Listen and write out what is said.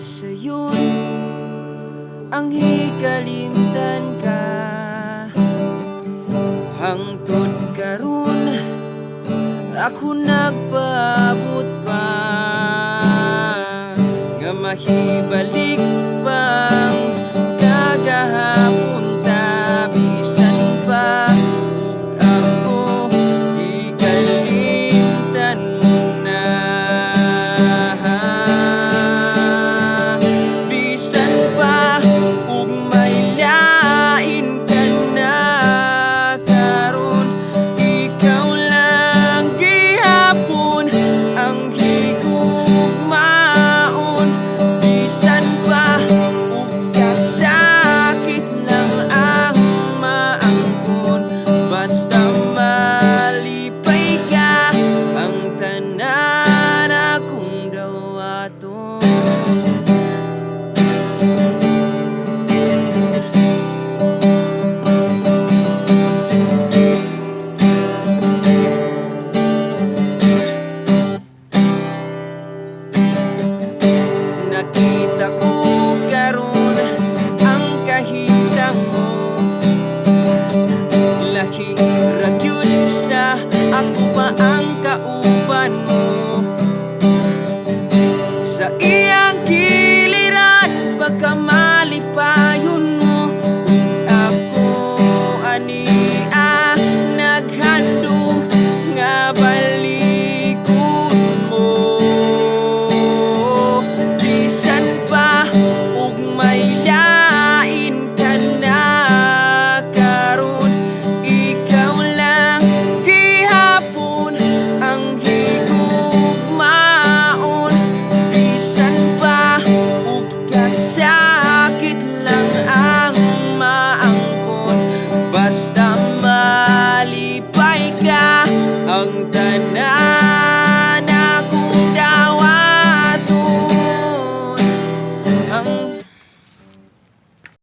sayon ang hikalimtan ka hangtod karon ako nagpaabot pa nga mahibalik pang kagahapon ta bisan pa ug ako hikalimtan mo na bisan pa ug may lain ka na karon ikaw lang gihapon ang higugmaon bisan pa ug kasakit lang ang maangkon basta malipay ka ang tanan akong dawaton. Nakita ko karon ang kahitang mo laking ragyod sa ako pa ang kauban mo sa iyang giliran pagkamalipayon mo ako ania naghandom nga balikod mo bisan pa ug may lain ka na karon ikaw lang gihapon ang higugmaon bisan pa ug kasakit